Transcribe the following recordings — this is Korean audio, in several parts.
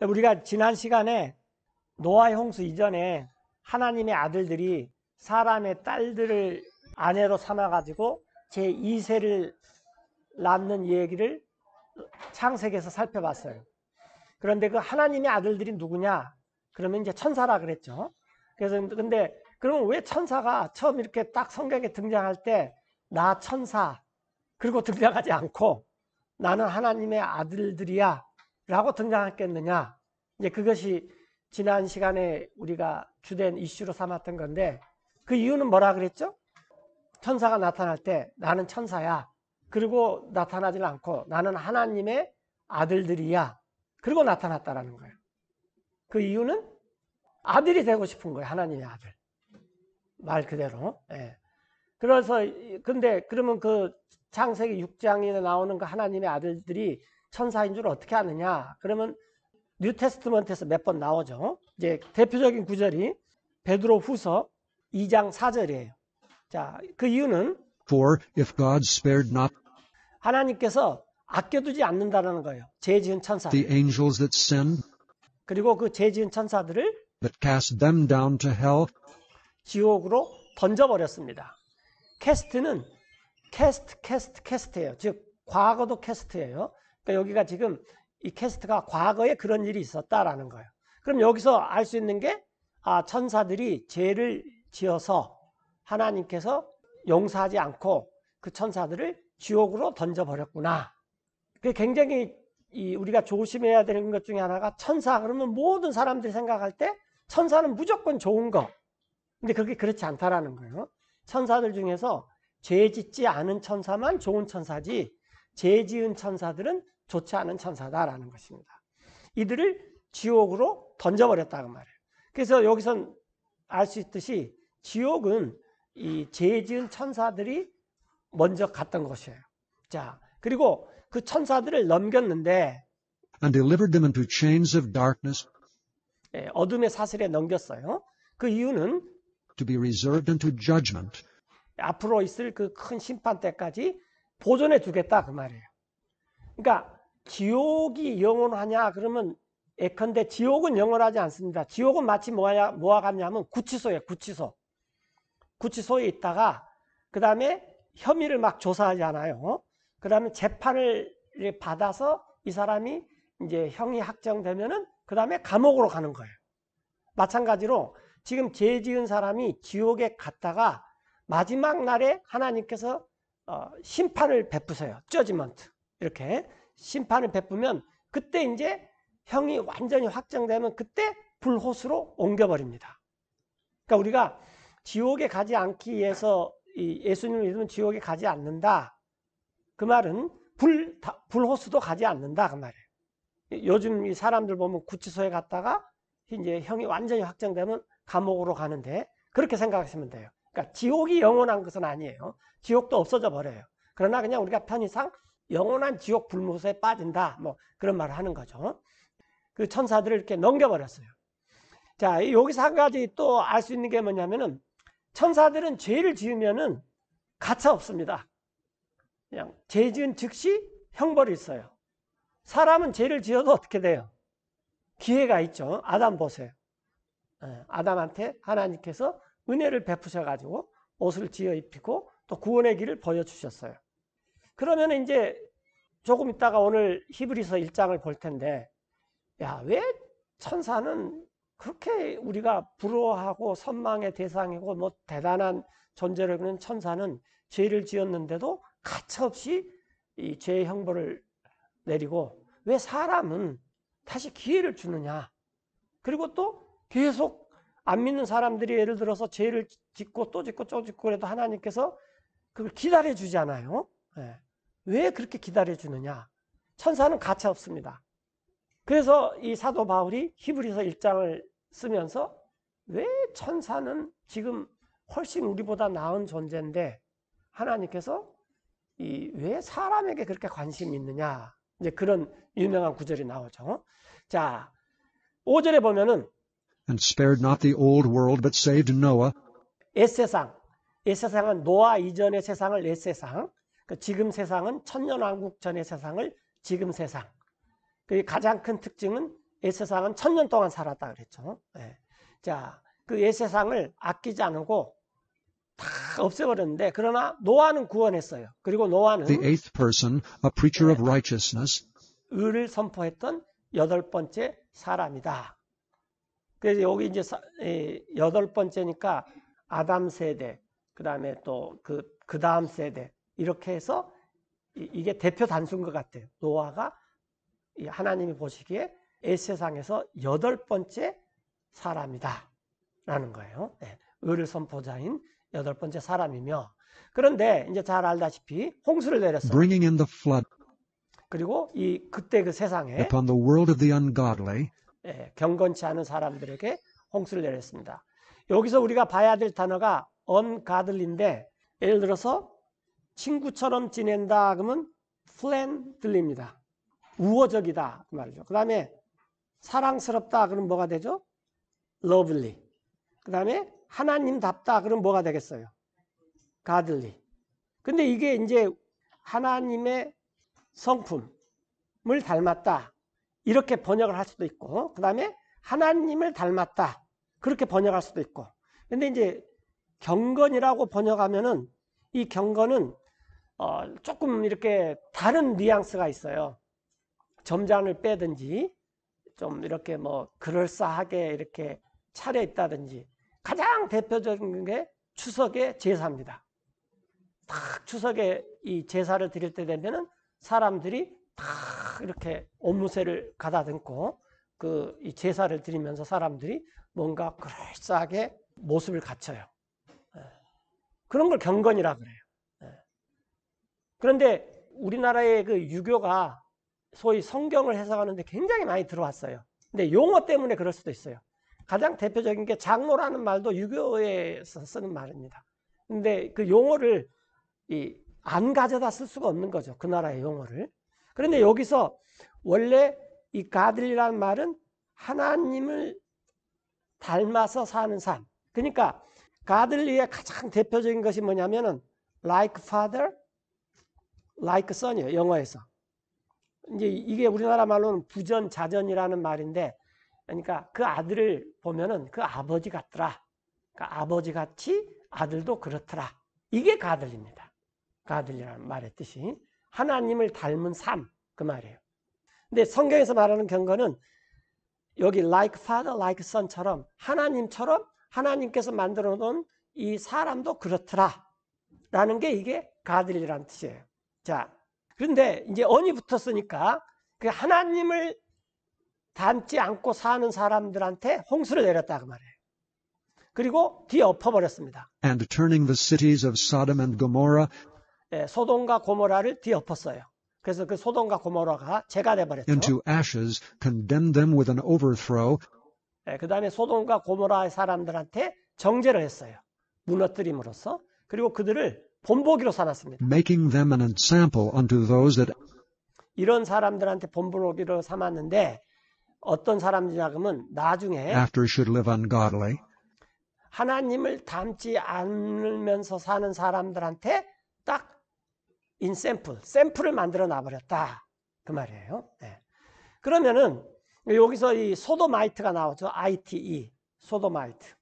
우리가 지난 시간에 노아의 홍수 이전에 하나님의 아들들이 사람의 딸들을 아내로 삼아가지고 제2세를 낳는 얘기를 창세기에서 살펴봤어요. 그런데 그 하나님의 아들들이 누구냐? 그러면 이제 천사라 그랬죠. 그래서 근데 그러면 왜 천사가 처음 이렇게 딱 성경에 등장할 때 나 천사 그리고 등장하지 않고 나는 하나님의 아들들이야 라고 등장했겠느냐? 이제 그것이 지난 시간에 우리가 주된 이슈로 삼았던 건데 그 이유는 뭐라 그랬죠? 천사가 나타날 때 나는 천사야. 그리고 나타나질 않고 나는 하나님의 아들들이야. 그리고 나타났다라는 거예요. 그 이유는 아들이 되고 싶은 거예요. 하나님의 아들. 말 그대로. 예. 그래서 근데 그러면 그 창세기 6장에 나오는 그 하나님의 아들들이 천사인 줄 어떻게 아느냐? 그러면 뉴테스트먼트에서 몇 번 나오죠. 이제 대표적인 구절이 베드로 후서 2장 4절이에요. 자, 그 이유는 For if God spared not 하나님께서 아껴두지 않는다는 거예요. 죄 지은 천사들. the angels that sinned, 그리고 그 죄 지은 천사들을 but cast them down to hell, 지옥으로 던져버렸습니다. 캐스트는 캐스트예요. 즉 과거도 캐스트예요. 그러니까 여기가 지금 이 캐스트가 과거에 그런 일이 있었다라는 거예요. 그럼 여기서 알 수 있는 게 천사들이 죄를 지어서 하나님께서 용서하지 않고 그 천사들을 지옥으로 던져버렸구나. 그게 굉장히 우리가 조심해야 되는 것 중에 하나가 천사 그러면 모든 사람들이 생각할 때 천사는 무조건 좋은 거. 근데 그게 그렇지 않다라는 거예요. 천사들 중에서 죄 짓지 않은 천사만 좋은 천사지 죄 지은 천사들은 좋지 않은 천사다라는 것입니다. 이들을 지옥으로 던져버렸다고 말해요. 그래서 여기선 알 수 있듯이 지옥은 이 죄 지은 천사들이 먼저 갔던 곳이에요. 자, 그리고 그 천사들을 넘겼는데 and delivered them into chains of darkness, 어둠의 사슬에 넘겼어요. 그 이유는 to be reserved unto judgment. 앞으로 있을 그 큰 심판 때까지 보존해 두겠다 그 말이에요. 그러니까 지옥이 영원하냐 그러면 예컨대 지옥은 영원하지 않습니다. 지옥은 마치 뭐와 같냐면 구치소예요. 구치소에 있다가 그 다음에 혐의를 막 조사하잖아요. 그 다음에 재판을 받아서 이 사람이 이제 형이 확정되면은 그 다음에 감옥으로 가는 거예요. 마찬가지로 지금 죄 지은 사람이 지옥에 갔다가 마지막 날에 하나님께서 심판을 베푸세요. 저지먼트. 이렇게 심판을 베푸면 그때 이제 형이 완전히 확정되면 그때 불호수로 옮겨버립니다. 그러니까 우리가 지옥에 가지 않기 위해서 예수님을 믿으면 지옥에 가지 않는다. 그 말은 불호수도 가지 않는다. 그 말이에요. 요즘 이 사람들 보면 구치소에 갔다가 이제 형이 완전히 확정되면 감옥으로 가는데 그렇게 생각하시면 돼요. 그러니까 지옥이 영원한 것은 아니에요. 지옥도 없어져 버려요. 그러나 그냥 우리가 편의상 영원한 지옥 불무소에 빠진다. 뭐 그런 말을 하는 거죠. 그 천사들을 이렇게 넘겨버렸어요. 자, 여기서 한 가지 또 알 수 있는 게 뭐냐면은 천사들은 죄를 지으면은 가차 없습니다. 그냥 죄 지은 즉시 형벌이 있어요. 사람은 죄를 지어도 어떻게 돼요? 기회가 있죠. 아담 보세요. 아담한테 하나님께서 은혜를 베푸셔가지고 옷을 지어 입히고 또 구원의 길을 보여주셨어요. 그러면 이제 조금 있다가 오늘 히브리서 1장을 볼 텐데 야, 왜 천사는 그렇게 우리가 부러워하고 선망의 대상이고 뭐 대단한 존재를 그는 천사는 죄를 지었는데도 가차없이 이 죄의 형벌을 내리고 왜 사람은 다시 기회를 주느냐. 그리고 또 계속 안 믿는 사람들이 예를 들어서 죄를 짓고 또 짓고 또 짓고 그래도 하나님께서 그걸 기다려 주잖아요. 왜 그렇게 기다려 주느냐. 천사는 가차 없습니다. 그래서 이 사도 바울이 히브리서 1장을 쓰면서 왜 천사는 지금 훨씬 우리보다 나은 존재인데 하나님께서 왜 사람에게 그렇게 관심이 있느냐. 이제 그런 유명한 구절이 나오죠. 자, 5절에 보면은 And spared not the old world, but saved Noah. 옛세상. 옛세상은 노아 이전의 세상을 옛세상. 지금 세상은 천년왕국 전의 세상을 지금 세상. 그 가장 큰 특징은 에세상은 1000년 동안 살았다 그랬죠. 예. 자, 그 에세상을 아끼지 않고 다 없애버렸는데, 그러나 노아는 구원했어요. 그리고 노아는 The eighth person, a preacher of righteousness, 의를 선포했던 8번째 사람이다. 그래서 여기 이제 8번째니까 아담 세대, 그 다음에 또 그 다음 세대, 이렇게 해서 이게 대표 단수인 것 같아요. 노아가 하나님이 보시기에 에세상에서 8번째 사람이다 라는 거예요. 네. 의를 선포자인 8번째 사람이며, 그런데 이제 잘 알다시피 홍수를 내렸어요. bringing in the flood 그리고 그때 그 세상에 upon the world of the ungodly, 경건치 않은 사람들에게 홍수를 내렸습니다. 여기서 우리가 봐야 될 단어가 ungodly인데, 예를 들어서 친구처럼 지낸다 그러면 friendly입니다. 우호적이다 그 말이죠. 그 다음에 사랑스럽다 그러면 뭐가 되죠? lovely. 그 다음에 하나님답다 그러면 뭐가 되겠어요? godly. 근데 이게 이제 하나님의 성품을 닮았다 이렇게 번역을 할 수도 있고, 그 다음에 하나님을 닮았다 그렇게 번역할 수도 있고. 근데 이제 경건이라고 번역하면은 이 경건은 조금 이렇게 다른 뉘앙스가 있어요. 점잖을 빼든지 좀 이렇게 뭐 그럴싸하게 이렇게 차려있다든지. 가장 대표적인 게 추석의 제사입니다. 딱 추석에 이 제사를 드릴 때 되면은 사람들이 다 이렇게 옷무새를 가다듬고 이 제사를 드리면서 사람들이 뭔가 그럴싸하게 모습을 갖춰요. 그런 걸 경건이라 그래요. 그런데 우리나라의 그 유교가 소위 성경을 해석하는데 굉장히 많이 들어왔어요. 근데 용어 때문에 그럴 수도 있어요. 가장 대표적인 게 장로라는 말도 유교에서 쓰는 말입니다. 근데 그 용어를 안 가져다 쓸 수가 없는 거죠. 그 나라의 용어를. 그런데 여기서 원래 이 가들이라는 말은 하나님을 닮아서 사는 삶. 그러니까 가들리의 가장 대표적인 것이 뭐냐면은 like father, like son이에요. 영어에서. 이제 이게 우리나라 말로는 부전자전이라는 말인데, 그러니까 그 아들을 보면은 그 아버지 같더라. 그러니까 아버지 같이 아들도 그렇더라. 이게 가들입니다. 가들이라는 말의 뜻이 하나님을 닮은 삶, 그 말이에요. 근데 성경에서 말하는 경건은 여기 like father, like son처럼 하나님처럼 하나님께서 만들어 놓은 이 사람도 그렇더라 라는 게 이게 가들이라는 뜻이에요. 자, 그런데 이제 언이 붙었으니까 그 하나님을 닮지 않고 사는 사람들한테 홍수를 내렸다 그 말이에요. 그리고 뒤엎어버렸습니다. and turning the cities of Sodom and Gomorrah 소돔과 고모라를 뒤엎었어요. 그래서 그 소돔과 고모라가 죄가 돼버렸죠. into ashes, condemned them with an overthrow, 그 다음에 소돔과 고모라의 사람들한테 정죄를 했어요. 무너뜨림으로써. 그리고 그들을 본보기로 삼았습니다. making them an example unto those that 이런 사람들한테 본보기로 삼았는데 어떤 사람이냐 그러면 나중에 after should live ungodly, 하나님을 닮지 않으면서 사는 사람들한테 딱 샘플을 만들어 놔버렸다 그 말이에요. 네. 그러면은 여기서 이 소도마이트가 나오죠. ITE 소도마이트.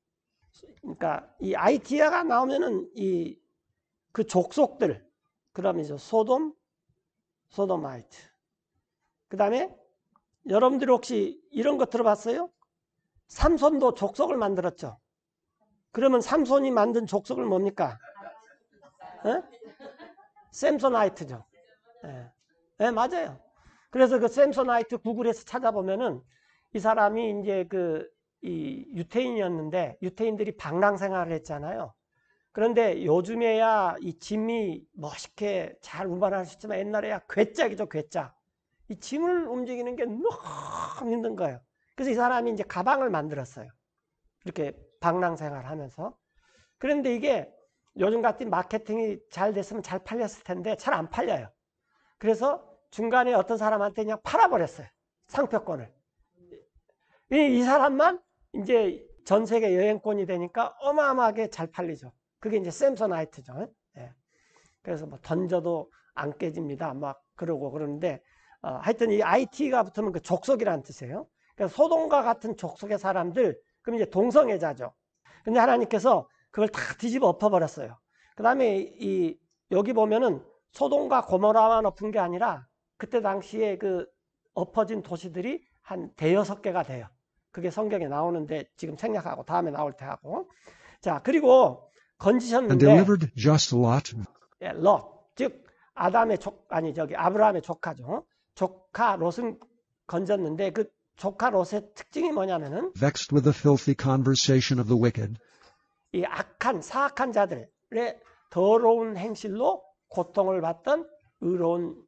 그러니까 이 IT가 나오면은 그 족속들, 그러면 이제 소도마이트. 그 다음에 여러분들이 혹시 이런 거 들어봤어요? 삼손도 족속을 만들었죠. 그러면 삼손이 만든 족속을 뭡니까? 샘소나이트죠. 네, 맞아요. 그래서 그 샘소나이트 구글에서 찾아보면은 이 사람이 이제 이 유태인이었는데 유태인들이 방랑 생활을 했잖아요. 그런데 요즘에야 이 짐이 멋있게 잘 운반할 수 있지만 옛날에야 괴짝이죠, 괴짝. 이 짐을 움직이는 게 너무 힘든 거예요. 그래서 이 사람이 이제 가방을 만들었어요. 이렇게 방랑 생활을 하면서. 그런데 이게 요즘 같은 마케팅이 잘 됐으면 잘 팔렸을 텐데 잘 안 팔려요. 그래서 중간에 어떤 사람한테 그냥 팔아버렸어요. 상표권을. 이 사람만 이제 전 세계 여행권이 되니까 어마어마하게 잘 팔리죠. 그게 이제 샘소나이트죠. 예. 그래서 뭐 던져도 안 깨집니다. 막 그러고 그러는데 하여튼 이 IT가 붙으면 그 족속이라는 뜻이에요. 그러니까 소돔과 같은 족속의 사람들, 그럼 이제 동성애자죠. 근데 하나님께서 그걸 다 뒤집어 엎어버렸어요. 그 다음에 여기 보면은 소돔과 고모라만 엎은 게 아니라 그때 당시에 그 엎어진 도시들이 한 대여섯 개가 돼요. 그게 성경에 나오는데 지금 생략하고 다음에 나올 때 하고. 자, 그리고 and 건지셨는데, delivered just Lot, 예, 롯, 즉 아브라함의 조카죠. 조카 롯은 건졌는데 그 조카 롯의 특징이 뭐냐면은 vexed with the filthy conversation of the wicked, 이 사악한 자들의 더러운 행실로 고통을 받던 의로운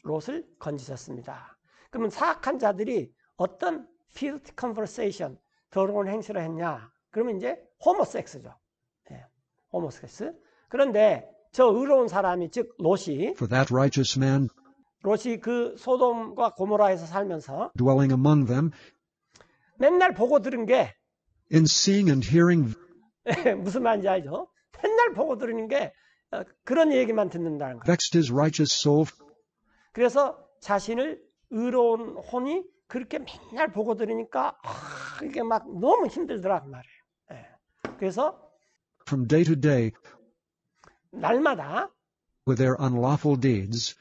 롯을 건지셨습니다. 그러면 사악한 자들이 어떤 filthy conversation, 더러운 행실을 했냐? 그러면 이제 호모섹스죠. 예, 호모섹스. 그런데 저 의로운 사람이, 즉 롯이 for that righteous man 그 소돔과 고모라에서 살면서 dwelling among them, 맨날 보고 들은 게 in seeing and hearing 무슨 말인지 알죠? 맨날 보고 들은 게 그런 얘기만 듣는다는 거예요. vexed his righteous soul, 그래서 자신을 의로운 혼이 그렇게 맨날 보고 들으니까 이게 막 너무 힘들더라 그 말이에요. 예. 그래서 from day to day 날마다 with their unlawful deeds,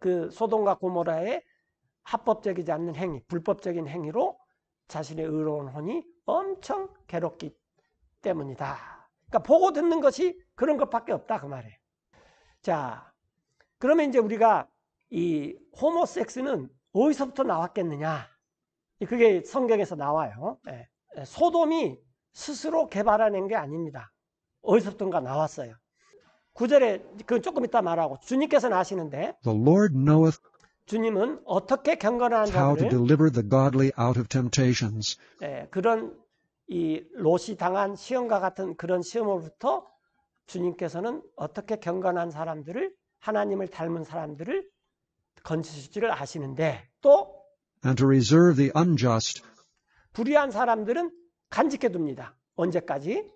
그 소돔과 고모라의 합법적이지 않는 행위, 불법적인 행위로 자신의 의로운 혼이 엄청 괴롭기 때문이다. 그러니까 보고 듣는 것이 그런 것밖에 없다 그 말이에요. 자, 그러면 이제 우리가 이 호모섹스는 어디서부터 나왔겠느냐? 그게 성경에서 나와요. 소돔이 스스로 개발해낸 게 아닙니다. 어디서부터인가 나왔어요. 9절에 그건 조금 이따 말하고, 주님께서는 아시는데 the Lord knoweth 주님은 어떻게 경건한 how to 자들을 deliver the godly out of temptations, 그런 이 롯이 당한 시험과 같은 그런 시험으로부터 주님께서는 어떻게 경건한 사람들을, 하나님을 닮은 사람들을 건지실 줄을 아시는데, 또 and to reserve the unjust 불의한 사람들은 간직해 둡니다. 언제까지?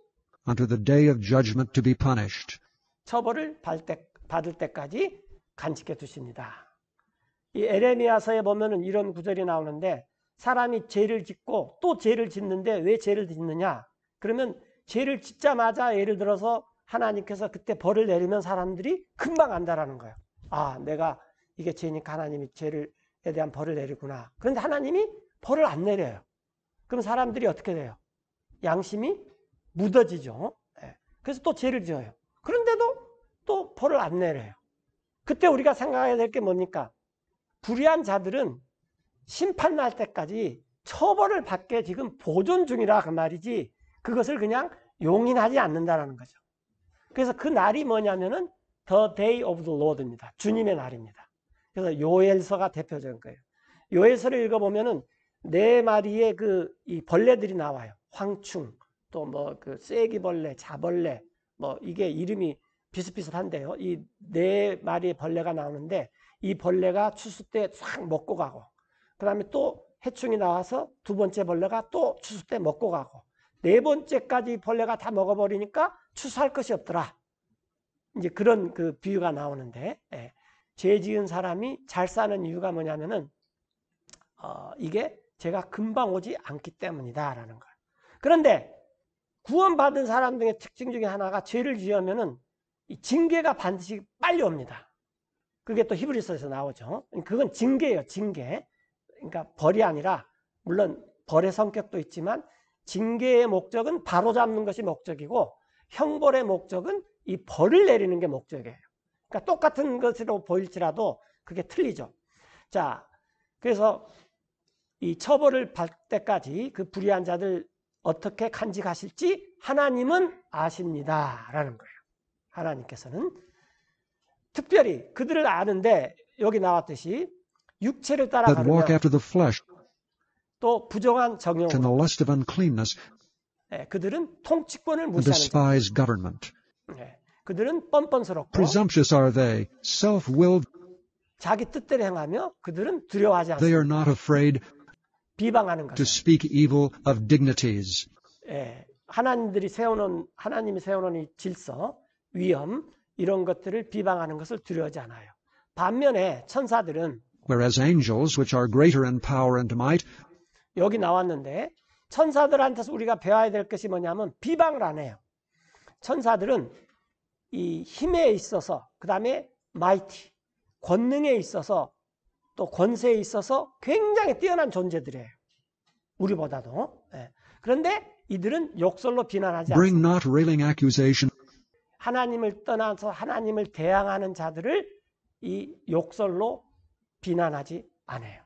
unto the day of judgment to be punished. 처벌을 받을 때까지 간직해 두십니다. 이 에레미야서에 보면은 이런 구절이 나오는데, 사람이 죄를 짓고 또 죄를 짓는데 왜 죄를 짓느냐? 그러면 죄를 짓자마자 예를 들어서 하나님께서 그때 벌을 내리면 사람들이 금방 안다라는 거예요. 아, 내가 이게 죄니까 하나님이 죄에 대한 벌을 내리구나. 그런데 하나님이 벌을 안 내려요. 그럼 사람들이 어떻게 돼요? 양심이 묻어지죠. 그래서 또 죄를 지어요. 그런데도 또 벌을 안 내려요. 그때 우리가 생각해야 될 게 뭡니까? 불의한 자들은 심판 날 때까지 처벌을 받게 지금 보존 중이라 그 말이지, 그것을 그냥 용인하지 않는다라는 거죠. 그래서 그 날이 뭐냐면은 The Day of the Lord입니다. 주님의 날입니다. 그래서 요엘서가 대표적인 거예요. 요엘서를 읽어보면은 네 마리의 이 벌레들이 나와요. 황충, 또 뭐 그 쐐기벌레, 자벌레, 뭐 이게 이름이 비슷비슷한데요. 이 네 마리의 벌레가 나오는데, 이 벌레가 추수 때 싹 먹고 가고, 그 다음에 또 해충이 나와서 두 번째 벌레가 또 추수 때 먹고 가고, 네 번째까지 벌레가 다 먹어버리니까 추수할 것이 없더라. 이제 그런 그 비유가 나오는데, 죄 지은 사람이 잘 사는 이유가 뭐냐면은 이게 죄가 금방 오지 않기 때문이다라는 거예요. 그런데 구원받은 사람들의 특징 중에 하나가 죄를 지으면은 이 징계가 반드시 빨리 옵니다. 그게 또 히브리서에서 나오죠. 그건 징계예요, 징계. 그러니까 벌이 아니라, 물론 벌의 성격도 있지만 징계의 목적은 바로잡는 것이 목적이고, 형벌의 목적은 이 벌을 내리는 게 목적이에요. 그러니까 똑같은 것으로 보일지라도 그게 틀리죠. 자, 그래서 이 처벌을 받을 때까지 그 불의한 자들 어떻게 간직하실지 하나님은 아십니다라는 거예요. 하나님께서는 특별히 그들을 아는데, 여기 나왔듯이 육체를 that walk 따라가면 after the flesh 또 부정한 and 정욕으로, the lust of uncleanness 그들은 통치권을 and 무시하는 자. despise government. 그들은 뻔뻔스럽고 Presumptuous are they, self-willed, 자기 뜻대로 행하며 그들은 두려워하지 they are 않습니다. not afraid 비방하는 to 것을. speak evil of dignities. 하나님이 세워놓은 이 질서, 위엄, 이런 것들을 비방하는 것을 두려워하지 않아요. 반면에 천사들은 Whereas angels, which are greater in power and might, 여기 나왔는데 천사들한테서 우리가 배워야 될 것이 뭐냐면 비방을 안 해요. 천사들은 이 힘에 있어서 그 다음에 마이티, 권능에 있어서 또 권세에 있어서 굉장히 뛰어난 존재들이에요. 우리보다도. 예. 그런데 이들은 욕설로 비난하지 Bring 않습니다. not railing accusation. 하나님을 떠나서 하나님을 대항하는 자들을 이 욕설로 비난하지 않아요.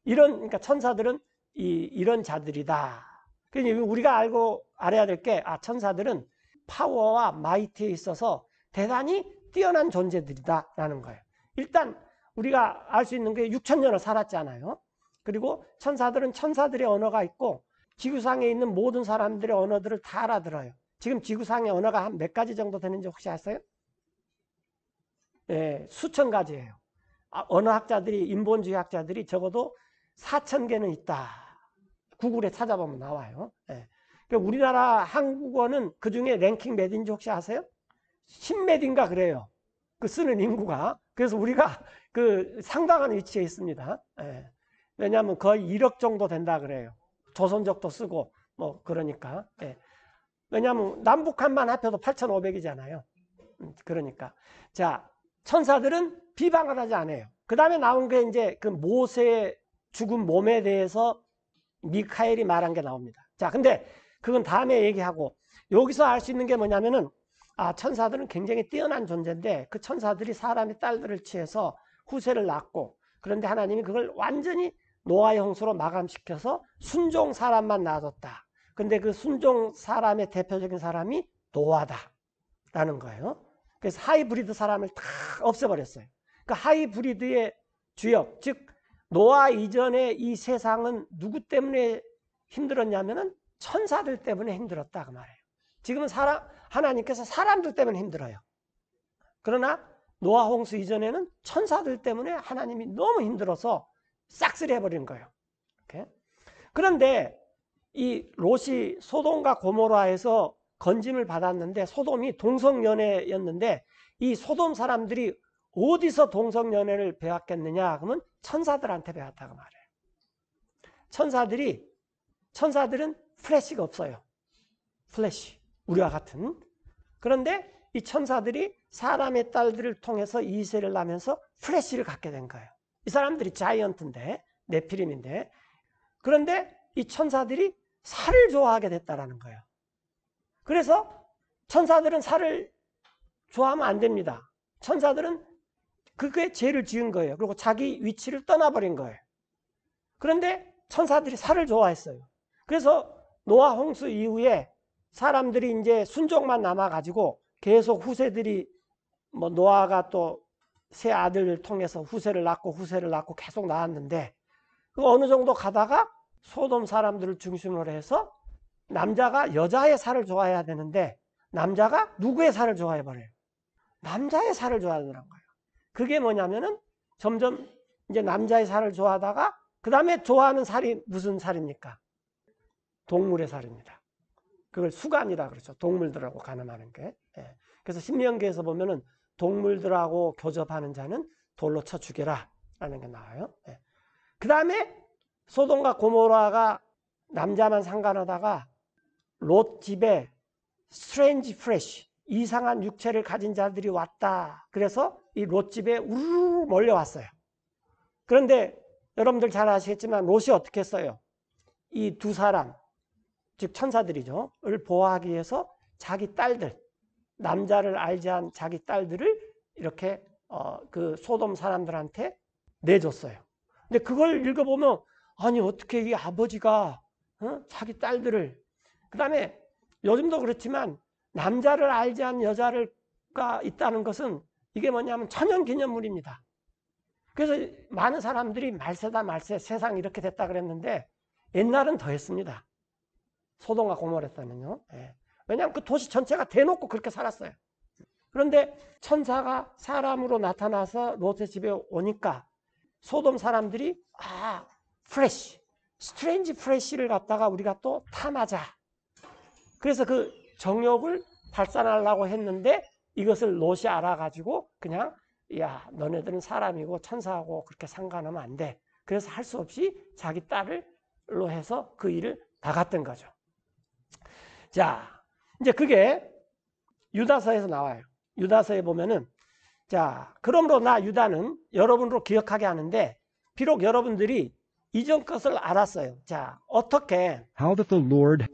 그러니까 천사들은 이런 자들이다. 그러니까 우리가 알아야 될 게, 천사들은 파워와 마이트에 있어서 대단히 뛰어난 존재들이다라는 거예요. 일단 우리가 알 수 있는 게 6,000년을 살았잖아요. 그리고 천사들은 천사들의 언어가 있고 지구상에 있는 모든 사람들의 언어들을 다 알아들어요. 지금 지구상의 언어가 한 몇 가지 정도 되는지 혹시 아세요? 예, 수천 가지예요. 언어학자들이, 인본주의 학자들이 적어도 4,000개는 있다. 구글에 찾아보면 나와요. 예. 그러니까 우리나라 한국어는 그 중에 랭킹 몇인지 혹시 아세요? 10몇인가 그래요. 그 쓰는 인구가. 그래서 우리가 그 상당한 위치에 있습니다. 예. 왜냐하면 거의 1억 정도 된다 그래요. 조선족도 쓰고 뭐 그러니까. 예. 왜냐하면 남북한만 합해도 8,500이잖아요. 그러니까. 자, 천사들은 비방을 하지 않아요. 그 다음에 나온 게 이제 그 모세의 죽은 몸에 대해서 미카엘이 말한 게 나옵니다. 자, 근데 그건 다음에 얘기하고 여기서 알 수 있는 게 뭐냐면은 천사들은 굉장히 뛰어난 존재인데 그 천사들이 사람의 딸들을 취해서 후세를 낳고 그런데 하나님이 그걸 완전히 노아의 홍수로 마감시켜서 순종 사람만 놔뒀다. 근데 그 순종 사람의 대표적인 사람이 노아다라는 거예요. 그래서 하이브리드 사람을 다 없애버렸어요. 그 하이브리드의 주역, 즉 노아 이전에 이 세상은 누구 때문에 힘들었냐면은 천사들 때문에 힘들었다 그 말이에요. 지금은 하나님께서 사람들 때문에 힘들어요. 그러나 노아 홍수 이전에는 천사들 때문에 하나님이 너무 힘들어서 싹쓸이 해버린 거예요. 이렇게. 그런데 이 롯이 소돔과 고모라에서 건짐을 받았는데 소돔이 동성연애였는데 이 소돔 사람들이 어디서 동성연애를 배웠겠느냐 그러면 천사들한테 배웠다고 말해요. 천사들은 플래시가 없어요. 플래시, 우리와 같은. 그런데 이 천사들이 사람의 딸들을 통해서 이세를 낳으면서 플래시를 갖게 된 거예요. 이 사람들이 자이언트인데 네피림인데 그런데 이 천사들이 살을 좋아하게 됐다라는 거예요. 그래서 천사들은 살을 좋아하면 안 됩니다. 천사들은 그게 죄를 지은 거예요. 그리고 자기 위치를 떠나버린 거예요. 그런데 천사들이 살을 좋아했어요. 그래서 노아 홍수 이후에 사람들이 이제 순종만 남아가지고 계속 후세들이 뭐 노아가 또 세 아들을 통해서 후세를 낳고 계속 낳았는데 그 어느 정도 가다가 소돔 사람들을 중심으로 해서 남자가 여자의 살을 좋아해야 되는데 남자가 누구의 살을 좋아해버려요? 남자의 살을 좋아하더라는 거예요. 그게 뭐냐면은 점점 이제 남자의 살을 좋아하다가 그 다음에 좋아하는 살이 무슨 살입니까? 동물의 살입니다. 그걸 수간이라 그러죠. 동물들하고 가늠하는 게. 예. 그래서 신명기에서 보면은 동물들하고 교접하는 자는 돌로 쳐 죽여라 라는 게 나와요. 예. 그 다음에 소돔과 고모라가 남자만 상관하다가 롯 집에 스트레인지 프레쉬 이상한 육체를 가진 자들이 왔다. 그래서 이 롯 집에 우르르 몰려왔어요. 그런데 여러분들 잘 아시겠지만 롯이 어떻게 했어요? 이 두 사람, 즉 천사들이죠. 을 보호하기 위해서 자기 딸들, 남자를 알지 않은 자기 딸들을 이렇게 그 소돔 사람들한테 내줬어요. 근데 그걸 읽어보면 아니 어떻게 이 아버지가 자기 딸들을 그 다음에 요즘도 그렇지만 남자를 알지 않은 여자가 있다는 것은 이게 뭐냐면 천연기념물입니다. 그래서 많은 사람들이 말세다 말세 세상 이렇게 됐다 그랬는데 옛날은 더 했습니다. 소돔과 고모라 때는요. 예. 왜냐하면 그 도시 전체가 대놓고 그렇게 살았어요. 그런데 천사가 사람으로 나타나서 롯의 집에 오니까 소돔 사람들이 프레쉬, 스트레인지 프레쉬를 갖다가 우리가 또 탐하자. 그래서 그 정욕을 발산하려고 했는데 이것을 롯이 알아가지고 그냥 야 너네들은 사람이고 천사하고 그렇게 상관하면 안 돼. 그래서 할 수 없이 자기 딸을 일로 해서 그 일을 나갔던 거죠. 자, 이제 그게 유다서에서 나와요. 유다서에 보면은 자, 그러므로 나 유다는 여러분으로 기억하게 하는데 비록 여러분들이 이전 것을 알았어요. 자, 어떻게 How that the Lord,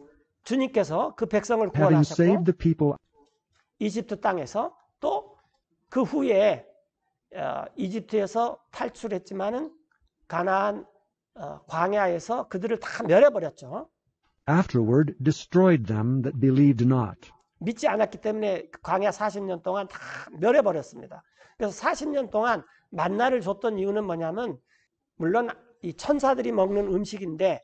주님께서 그 백성을 having saved 구원하셨고 the people 이집트 땅에서 또 그 후에 이집트에서 탈출했지만은 가나안 광야에서 그들을 다 멸해버렸죠. afterward destroyed them that believed not. 믿지 않았기 때문에 광야 40년 동안 다 멸해버렸습니다. 그래서 40년 동안 만나를 줬던 이유는 뭐냐면 물론 이 천사들이 먹는 음식인데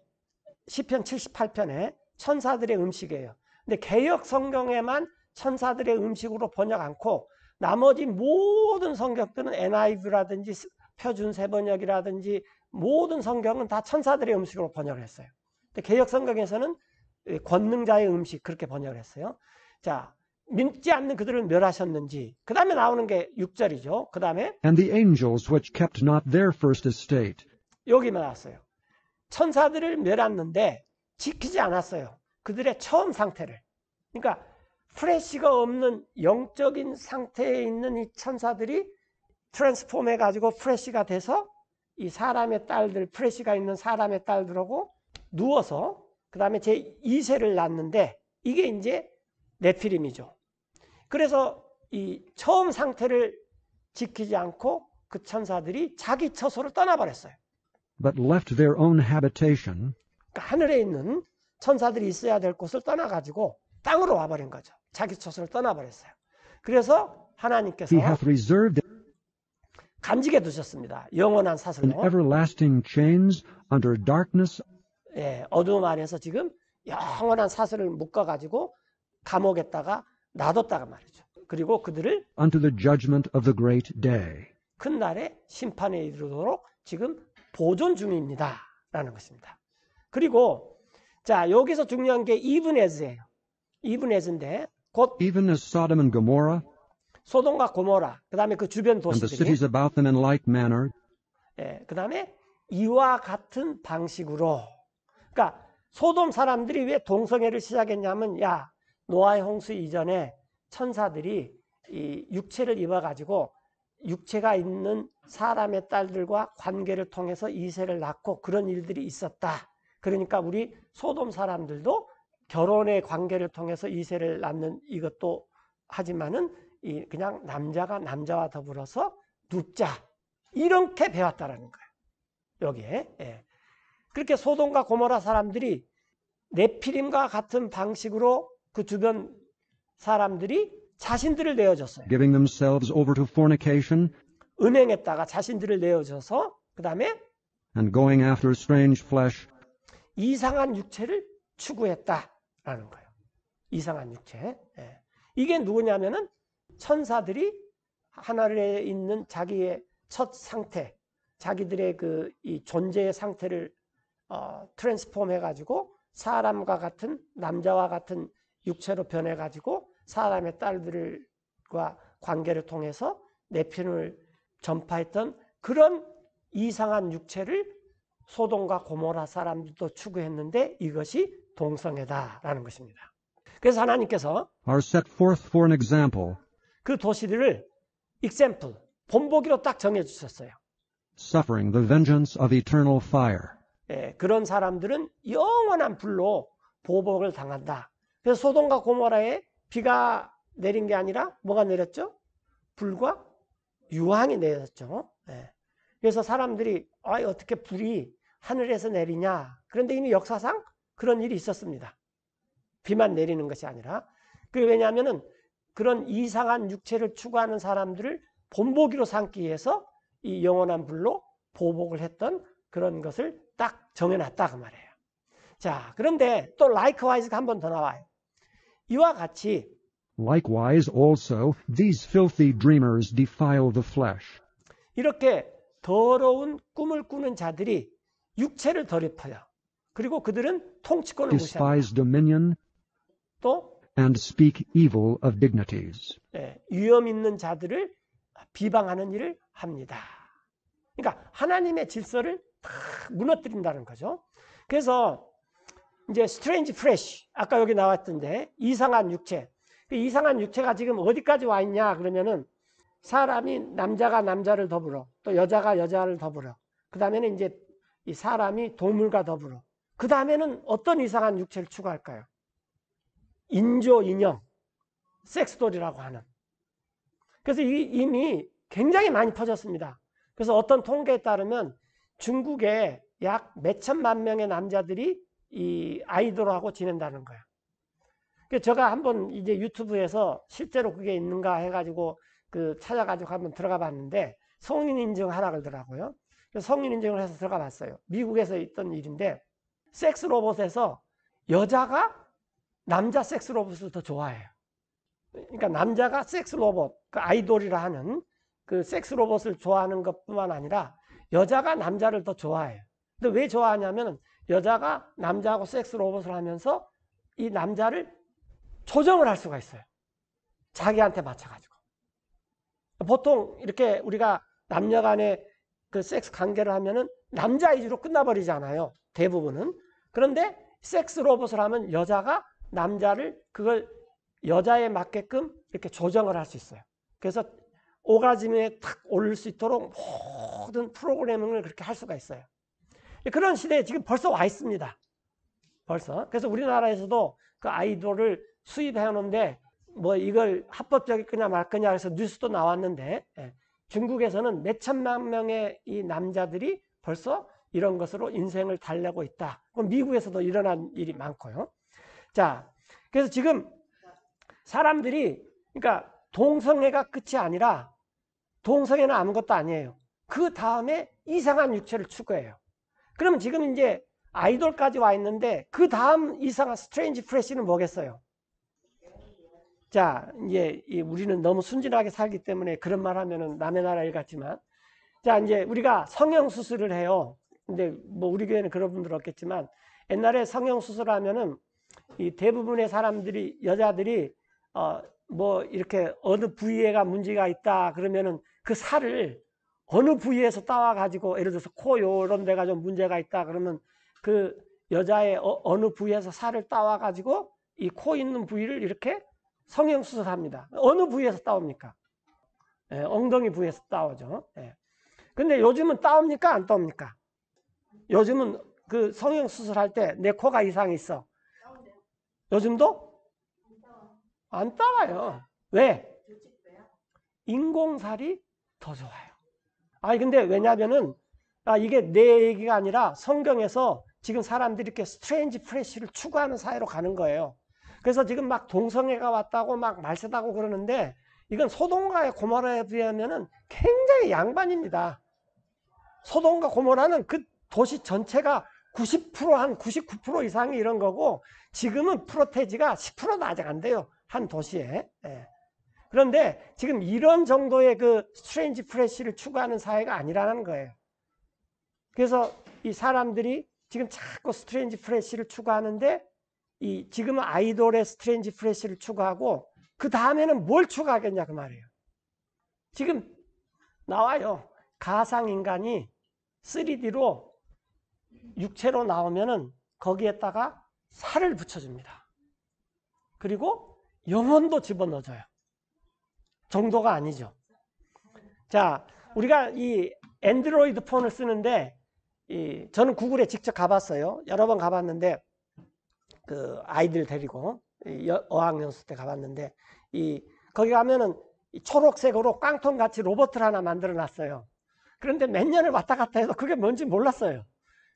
시편 78편에 천사들의 음식이에요. 근데 개역 성경에만 천사들의 음식으로 번역 않고 나머지 모든 성경들은 NIV라든지 표준 세번역이라든지 모든 성경은 다 천사들의 음식으로 번역을 했어요. 근데 개역 성경에서는 권능자의 음식 그렇게 번역을 했어요. 자, 믿지 않는 그들을 멸하셨는지. 그 다음에 나오는 게 6절이죠. 그 다음에 And the angels which kept not their first estate. 여기만 나왔어요. 천사들을 멸했는데 지키지 않았어요. 그들의 처음 상태를. 그러니까 프레시가 없는 영적인 상태에 있는 이 천사들이 트랜스폼 해가지고 프레시가 돼서 이 사람의 딸들, 프레시가 있는 사람의 딸들하고 누워서 그 다음에 제 2세를 낳는데 이게 이제 네피림이죠. 그래서 이 처음 상태를 지키지 않고 그 천사들이 자기 처소를 떠나버렸어요. But left their own habitation, 그러니까 하늘에 있는 천사들이 있어야 될 곳을 떠나가지고 땅으로 와버린 거죠. 자기 처소를 떠나버렸어요. 그래서 하나님께서 he hath reserved 간직해 두셨습니다. 영원한 in 사슬로. everlasting chains under darkness 예, 어두움 안에서 지금 영원한 사슬을 묶어가지고 감옥에다가 놔뒀다가 말이죠. 그리고 그들을 unto the judgment of the great day. 큰 날에 심판에 이르도록 지금 보존 중입니다. 라는 것입니다. 그리고 자 여기서 중요한 게 even as예요. even as인데 곧 Even as Sodom and Gomorrah 소돔과 고모라 그 다음에 그 주변 and the 도시들이 cities about them in like manner, 예, 그 다음에 이와 같은 방식으로 그러니까 소돔 사람들이 왜 동성애를 시작했냐면 야 노아의 홍수 이전에 천사들이 이 육체를 입어가지고 육체가 있는 사람의 딸들과 관계를 통해서 이세를 낳고 그런 일들이 있었다. 그러니까 우리 소돔 사람들도 결혼의 관계를 통해서 이세를 낳는 이것도 하지만은 이 그냥 남자가 남자와 더불어서 눕자 이렇게 배웠다라는 거예요. 여기에 예. 그렇게 소돔과 고모라 사람들이 네피림과 같은 방식으로 그 주변 사람들이 자신들을 내어줬어요. giving themselves over to fornication 은행에다가 자신들을 내어줘서 그 다음에 and going after strange flesh, 이상한 육체를 추구했다라는 거예요. 이상한 육체. 예. 이게 누구냐면은 천사들이 하늘에 있는 자기의 첫 상태, 자기들의 그 이 존재의 상태를 트랜스폼 해가지고 사람과 같은 남자와 같은 육체로 변해가지고 사람의 딸들과 관계를 통해서 네피림을 전파했던 그런 이상한 육체를 소돔과 고모라 사람들도 추구했는데 이것이 동성애다라는 것입니다. 그래서 하나님께서 are set forth for an example, 그 도시들을 example, 본보기로 딱 정해주셨어요. suffering the vengeance of eternal fire. 예, 그런 사람들은 영원한 불로 보복을 당한다. 그래서 소돔과 고모라에 비가 내린 게 아니라 뭐가 내렸죠? 불과 유황이 내렸죠. 예. 그래서 사람들이 어떻게 불이 하늘에서 내리냐. 그런데 이미 역사상 그런 일이 있었습니다. 비만 내리는 것이 아니라. 왜냐하면 그런 이상한 육체를 추구하는 사람들을 본보기로 삼기 위해서 이 영원한 불로 보복을 했던 그런 것을 딱 정해놨다 그 말이에요. 자, 그런데 또 likewise가 한 번 더 나와요. 이와 같이 Likewise also these filthy dreamers defile the flesh, 이렇게 더러운 꿈을 꾸는 자들이 육체를 더럽혀요. 그리고 그들은 통치권을 무시합니다. despise dominion, 또 and speak evil of dignities. 위험 있는 자들을 비방하는 일을 합니다. 그러니까 하나님의 질서를 다 무너뜨린다는 거죠. 그래서 이제 스트레인지 프레쉬 아까 여기 나왔던데 이상한 육체. 그 이상한 육체가 지금 어디까지 와 있냐 그러면은 사람이 남자가 남자를 더불어 또 여자가 여자를 더불어 그 다음에는 이제 이 사람이 동물과 더불어 그 다음에는 어떤 이상한 육체를 추구할까요? 인조 인형 섹스돌이라고 하는. 그래서 이미 굉장히 많이 퍼졌습니다. 그래서 어떤 통계에 따르면 중국에 약 몇천만 명의 남자들이 이 아이돌하고 지낸다는 거예요. 그래서 제가 한번 이제 유튜브에서 실제로 그게 있는가 해가지고 그 찾아가지고 한번 들어가 봤는데 성인 인증하라 그러더라고요. 그래서 성인 인증을 해서 들어가 봤어요. 미국에서 있던 일인데 섹스 로봇에서 여자가 남자 섹스 로봇을 더 좋아해요. 그러니까 남자가 섹스 로봇, 그 아이돌이라 하는 그 섹스 로봇을 좋아하는 것뿐만 아니라 여자가 남자를 더 좋아해요. 근데 왜 좋아하냐면 여자가 남자하고 섹스 로봇을 하면서 이 남자를 조정을 할 수가 있어요. 자기한테 맞춰가지고. 보통 이렇게 우리가 남녀 간에 그 섹스 관계를 하면은 남자 위주로 끝나버리잖아요. 대부분은. 그런데 섹스 로봇을 하면 여자가 남자를 그걸 여자에 맞게끔 이렇게 조정을 할 수 있어요. 그래서 오가즘에 탁 오를 수 있도록 모든 프로그래밍을 그렇게 할 수가 있어요. 그런 시대에 지금 벌써 와 있습니다. 벌써. 그래서 우리나라에서도 그 아이돌을 수입해 오는데 뭐 이걸 합법적일 거냐 말 거냐 해서 뉴스도 나왔는데 중국에서는 몇천만 명의 이 남자들이 벌써 이런 것으로 인생을 달래고 있다. 그럼 미국에서도 일어난 일이 많고요. 자, 그래서 지금 사람들이 그러니까 동성애가 끝이 아니라 동성애는 아무것도 아니에요. 그 다음에 이상한 육체를 추구해요. 그러면 지금 이제 아이돌까지 와 있는데 그 다음 이상한 스트레인지 프레쉬는 뭐겠어요? 자, 이제 우리는 너무 순진하게 살기 때문에 그런 말 하면은 남의 나라 일 같지만 자, 이제 우리가 성형수술을 해요. 근데 뭐 우리 교회는 그런 분들 없겠지만 옛날에 성형수술 하면은 이 대부분의 사람들이 여자들이 뭐 이렇게 어느 부위에가 문제가 있다 그러면은 그 살을 어느 부위에서 따와 가지고 예를 들어서 코 요런 데가 좀 문제가 있다 그러면 그 여자의 어느 부위에서 살을 따와 가지고 이 코 있는 부위를 이렇게 성형수술합니다. 어느 부위에서 따옵니까? 엉덩이 부위에서 따오죠. 근데 요즘은 따옵니까? 안 따옵니까? 요즘은 그 성형수술할 때 내 코가 이상이 있어. 요즘도? 안 따와요. 왜? 인공살이 더 좋아요. 아니 근데 왜냐면은 이게 내 얘기가 아니라 성경에서 지금 사람들이 이렇게 스트레인지 프레쉬를 추구하는 사회로 가는 거예요. 그래서 지금 막 동성애가 왔다고 막 말세다고 그러는데 이건 소돔과 고모라에 비하면은 굉장히 양반입니다. 소돔과 고모라는 그 도시 전체가 90% 한 99% 이상이 이런 거고 지금은 프로테지가 10%도 아직 안 돼요. 한 도시에. 그런데 지금 이런 정도의 그 스트레인지 프레쉬를 추구하는 사회가 아니라는 거예요. 그래서 이 사람들이 지금 자꾸 스트레인지 프레쉬를 추구하는데 지금은 아이돌의 스트레인지 프레쉬를 추구하고 그 다음에는 뭘 추구하겠냐 그 말이에요. 지금 나와요. 가상인간이 3D로 육체로 나오면은 거기에다가 살을 붙여줍니다. 그리고 영혼도 집어넣어줘요. 정도가 아니죠. 자, 우리가 이 안드로이드 폰을 쓰는데 저는 구글에 직접 가봤어요. 여러 번 가봤는데 그 아이들 데리고 어학연수 때 가봤는데 거기 가면은 초록색으로 깡통같이 로봇을 하나 만들어 놨어요. 그런데 몇 년을 왔다 갔다 해서 그게 뭔지 몰랐어요.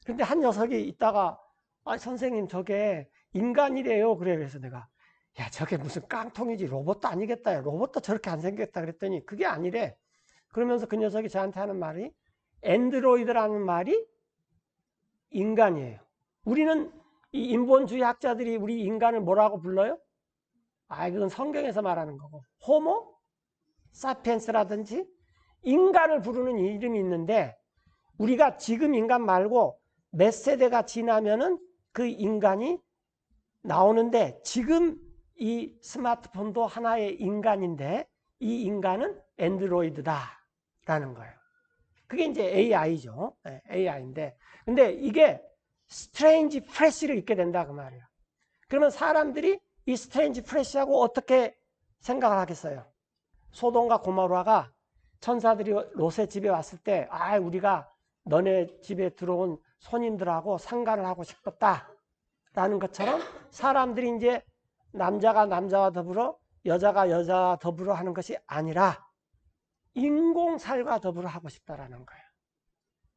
그런데 한 녀석이 있다가 선생님 저게 인간이래요. 그래서 내가 야 저게 무슨 깡통이지 로봇도 아니겠다. 로봇도 저렇게 안 생겼다 그랬더니 그게 아니래. 그러면서 그 녀석이 저한테 하는 말이 안드로이드라는 말이 인간이에요. 우리는 이 인본주의 학자들이 우리 인간을 뭐라고 불러요? 그건 성경에서 말하는 거고 호모 사피엔스라든지 인간을 부르는 이름이 있는데 우리가 지금 인간 말고 몇 세대가 지나면은 그 인간이 나오는데 지금 이 스마트폰도 하나의 인간인데 이 인간은 안드로이드다라는 거예요. 그게 이제 AI죠. AI인데 근데 이게 스트레인지 프레시를 입게 된다 그 말이에요. 그러면 사람들이 이 스트레인지 프레시하고 어떻게 생각을 하겠어요? 소돔과 고모라가 천사들이 롯의 집에 왔을 때 우리가 너네 집에 들어온 손님들하고 상관을 하고 싶었다 라는 것처럼 사람들이 이제 남자가 남자와 더불어 여자가 여자와 더불어 하는 것이 아니라 인공살과 더불어 하고 싶다라는 거예요.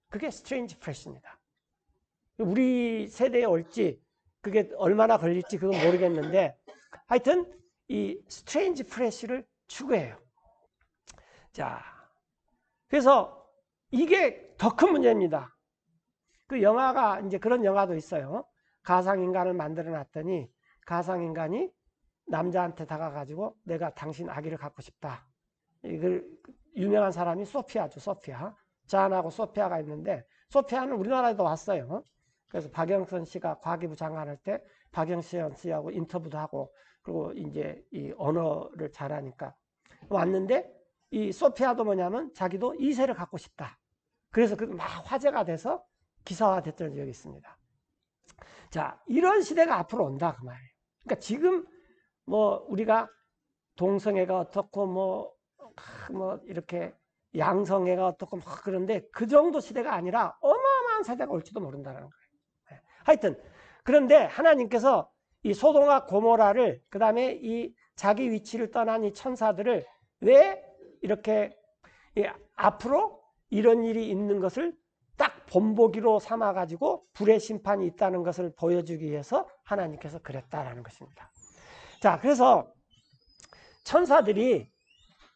그게 스트레인지 프레시입니다. 우리 세대에 올지 그게 얼마나 걸릴지 그건 모르겠는데 하여튼 이 스트레인지 프레시를 추구해요. 자, 그래서 이게 더 큰 문제입니다. 그 영화가 이제 그런 영화도 있어요. 가상인간을 만들어 놨더니 가상인간이 남자한테 다가가지고 내가 당신 아기를 갖고 싶다. 이걸 유명한 사람이 소피아죠. 소피아. 잔하고 소피아가 있는데 소피아는 우리나라에도 왔어요. 그래서 박영선 씨가 과기부 장관할 때 박영선 씨하고 인터뷰도 하고 그리고 이제 이 언어를 잘하니까 왔는데 이 소피아도 뭐냐면 자기도 2세를 갖고 싶다. 그래서 그 막 화제가 돼서 기사화 됐던 적이 있습니다. 자, 이런 시대가 앞으로 온다 그 말이에요. 그러니까 지금 뭐 우리가 동성애가 어떻고 뭐 이렇게 양성애가 어떻고 막 그런데 그 정도 시대가 아니라 어마어마한 세대가 올지도 모른다는 거예요. 하여튼 그런데 하나님께서 이 소돔과 고모라를 그 다음에 이 자기 위치를 떠난 이 천사들을 왜 이렇게 앞으로 이런 일이 있는 것을 딱 본보기로 삼아가지고 불의 심판이 있다는 것을 보여주기 위해서 하나님께서 그랬다라는 것입니다. 자, 그래서 천사들이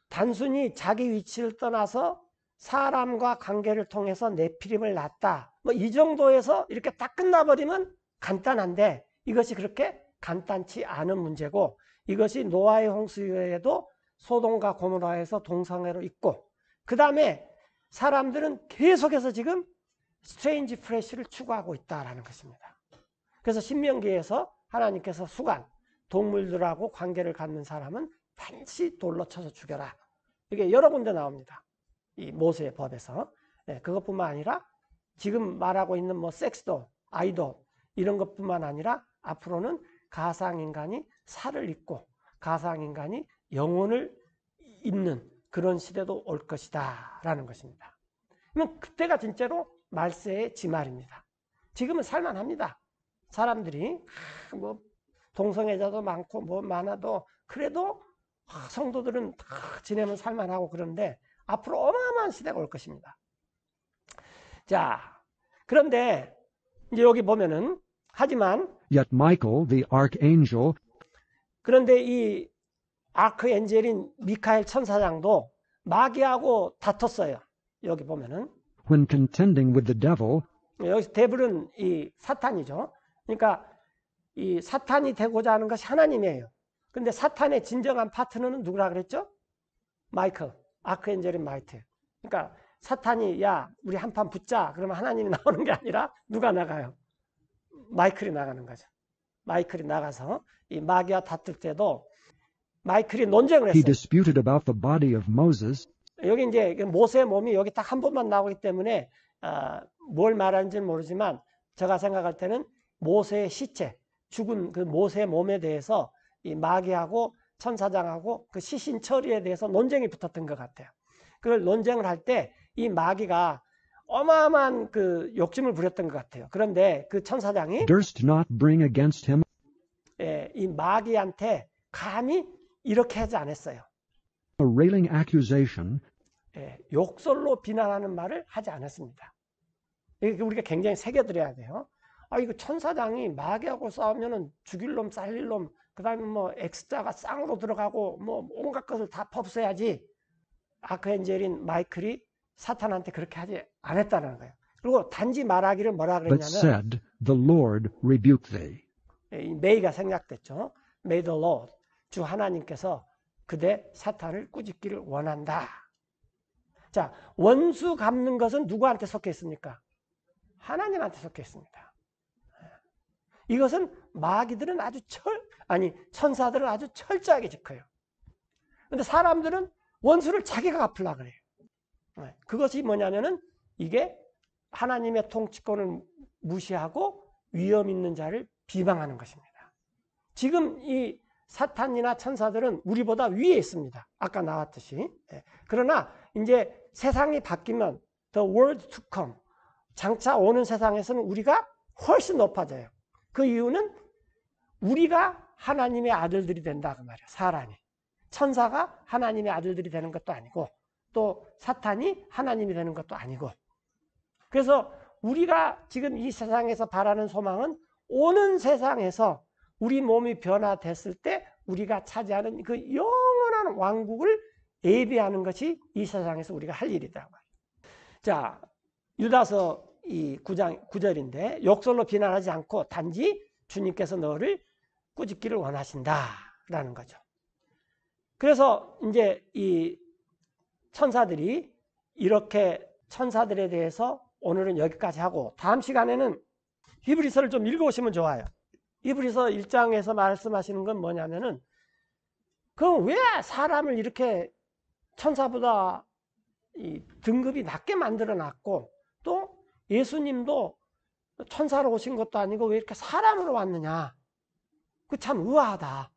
단순히 자기 위치를 떠나서 사람과 관계를 통해서 네피림을 낳았다. 뭐 이 정도에서 이렇게 딱 끝나버리면 간단한데 이것이 그렇게 간단치 않은 문제고 이것이 노아의 홍수 이후에도 소돔과 고모라에서 동성애로 있고 그 다음에 사람들은 계속해서 지금 스트레인지 프레시를 추구하고 있다는 것입니다. 그래서 신명기에서 하나님께서 수간, 동물들하고 관계를 갖는 사람은 반드시 돌로 쳐서 죽여라. 이게 여러 군데 나옵니다. 이 모세의 법에서. 그것뿐만 아니라 지금 말하고 있는 뭐 섹스도, 아이도 이런 것뿐만 아니라 앞으로는 가상인간이 살을 잇고 가상인간이 영혼을 잇는 그런 시대도 올 것이다 라는 것입니다. 그러면 그때가 진짜로 말세의 지말입니다. 지금은 살만합니다. 사람들이 뭐 동성애자도 많고 뭐 많아도 그래도 성도들은 다 지내면 살만하고 그런데 앞으로 어마어마한 시대가 올 것입니다. 자, 그런데 이제 여기 보면은 하지만 Yet Michael the archangel 그런데 이 아크엔젤인 미카엘 천사장도 마귀하고 다퉜어요. 여기 보면은 when contending with the devil 여기서 데블은 이 사탄이죠. 그러니까 이 사탄이 되고자 하는 것이 하나님이에요. 근데 사탄의 진정한 파트너는 누구라 그랬죠? 마이클, 아크엔젤인 마이클. 그러니까 사탄이 야 우리 한판 붙자 그러면 하나님이 나오는 게 아니라 누가 나가요? 마이클이 나가는 거죠. 마이클이 나가서 이 마귀와 다툴 때도 마이클이 논쟁을 he 했어요. disputed about the body of Moses 여기 이제 모세의 몸이 여기 딱 한 번만 나오기 때문에 뭘 말하는지는 모르지만 제가 생각할 때는 모세의 시체, 죽은 그 모세의 몸에 대해서 이 마귀하고 천사장하고 그 시신 처리에 대해서 논쟁이 붙었던 것 같아요. 그걸 논쟁을 할 때 이 마귀가 어마어마한 그 욕심을 부렸던 것 같아요. 그런데 그 천사장이 durst not bring against him 이 마귀한테 감히 이렇게 하지 않았어요. a railing accusation 욕설로 비난하는 말을 하지 않았습니다. 이게 우리가 굉장히 새겨들어야 돼요. 이거 천사장이 마귀하고 싸우면은 죽일 놈, 살릴 놈, 그 다음에 뭐 X자가 쌍으로 들어가고 뭐 온갖 것을 다 퍼부숴야지. 아크엔젤인 마이클이 사탄한테 그렇게 하지 않았다는 거예요. 그리고 단지 말하기를 뭐라 but 그랬냐면 said, The Lord rebuke thee. 메이가 생략됐죠. May the Lord, 주 하나님께서 그대 사탄을 꾸짖기를 원한다. 자, 원수 갚는 것은 누구한테 속해 있습니까? 하나님한테 속해 있습니다. 이것은 마귀들은 아주 천사들은 아주 철저하게 지켜요. 근데 사람들은 원수를 자기가 갚으려고 그래요. 그것이 뭐냐면은 이게 하나님의 통치권을 무시하고 위험 있는 자를 비방하는 것입니다. 지금 이 사탄이나 천사들은 우리보다 위에 있습니다. 아까 나왔듯이. 그러나 이제 세상이 바뀌면 the world to come, 장차 오는 세상에서는 우리가 훨씬 높아져요. 그 이유는 우리가 하나님의 아들들이 된다 그 말이에요. 사람이. 천사가 하나님의 아들들이 되는 것도 아니고 또 사탄이 하나님이 되는 것도 아니고, 그래서 우리가 지금 이 세상에서 바라는 소망은 오는 세상에서 우리 몸이 변화됐을 때 우리가 차지하는 그 영원한 왕국을 예비하는 것이 이 세상에서 우리가 할 일이다. 자, 유다서 이 9장 9절인데 욕설로 비난하지 않고 단지 주님께서 너를 꾸짖기를 원하신다라는 거죠. 그래서 이제 이 천사들이 이렇게 천사들에 대해서 오늘은 여기까지 하고 다음 시간에는 히브리서를 좀 읽어오시면 좋아요. 히브리서 1장에서 말씀하시는 건 뭐냐면은 그럼 왜 사람을 이렇게 천사보다 이 등급이 낮게 만들어 놨고 또 예수님도 천사로 오신 것도 아니고 왜 이렇게 사람으로 왔느냐. 그 참 의아하다.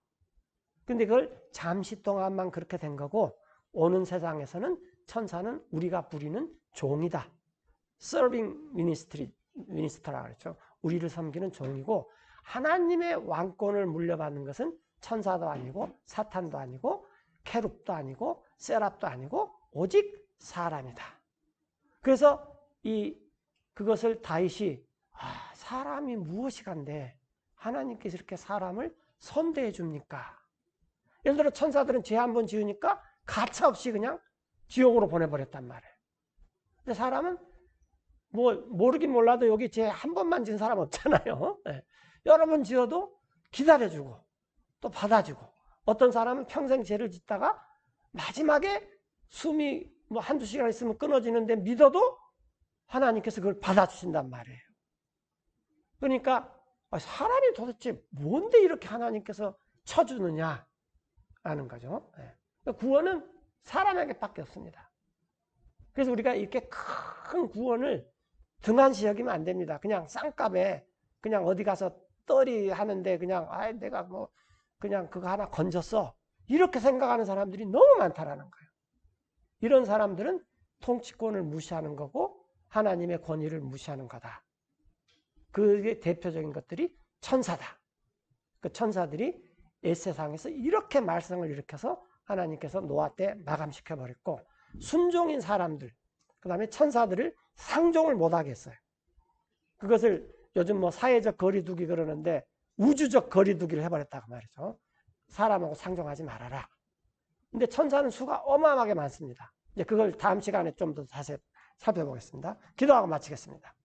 근데 그걸 잠시 동안만 그렇게 된 거고 오는 세상에서는 천사는 우리가 부리는 종이다. Serving minister라고 그랬죠. 우리를 섬기는 종이고 하나님의 왕권을 물려받는 것은 천사도 아니고 사탄도 아니고 케룹도 아니고 세랍도 아니고 오직 사람이다. 그래서 그것을 다윗이 사람이 무엇이 간데 하나님께서 이렇게 사람을 선대해 줍니까? 예를 들어 천사들은 죄 한 번 지으니까 가차없이 그냥 지옥으로 보내버렸단 말이에요. 근데 사람은 뭐 모르긴 몰라도 여기 죄 한 번만 지은 사람 없잖아요. 네. 여러 번 지어도 기다려주고 또 받아주고 어떤 사람은 평생 죄를 짓다가 마지막에 숨이 뭐 한두 시간 있으면 끊어지는데 믿어도 하나님께서 그걸 받아주신단 말이에요. 그러니까 사람이 도대체 뭔데 이렇게 하나님께서 쳐주느냐 하는 거죠. 구원은 사람에게밖에 없습니다. 그래서 우리가 이렇게 큰 구원을 등한시 여기면 안 됩니다. 그냥 쌍값에 그냥 어디 가서 떨이 하는데 그냥 내가 뭐 그냥 그거 하나 건졌어 이렇게 생각하는 사람들이 너무 많다라는 거예요. 이런 사람들은 통치권을 무시하는 거고 하나님의 권위를 무시하는 거다. 그게 대표적인 것들이 천사다. 그 천사들이 옛세상에서 이렇게 말썽을 일으켜서 하나님께서 노아 때 마감시켜 버렸고 순종인 사람들, 그 다음에 천사들을 상종을 못하게 했어요. 그것을 요즘 뭐 사회적 거리두기 그러는데 우주적 거리두기를 해버렸다고 말이죠. 사람하고 상종하지 말아라. 근데 천사는 수가 어마어마하게 많습니다. 이제 그걸 다음 시간에 좀 더 자세히 살펴보겠습니다. 기도하고 마치겠습니다.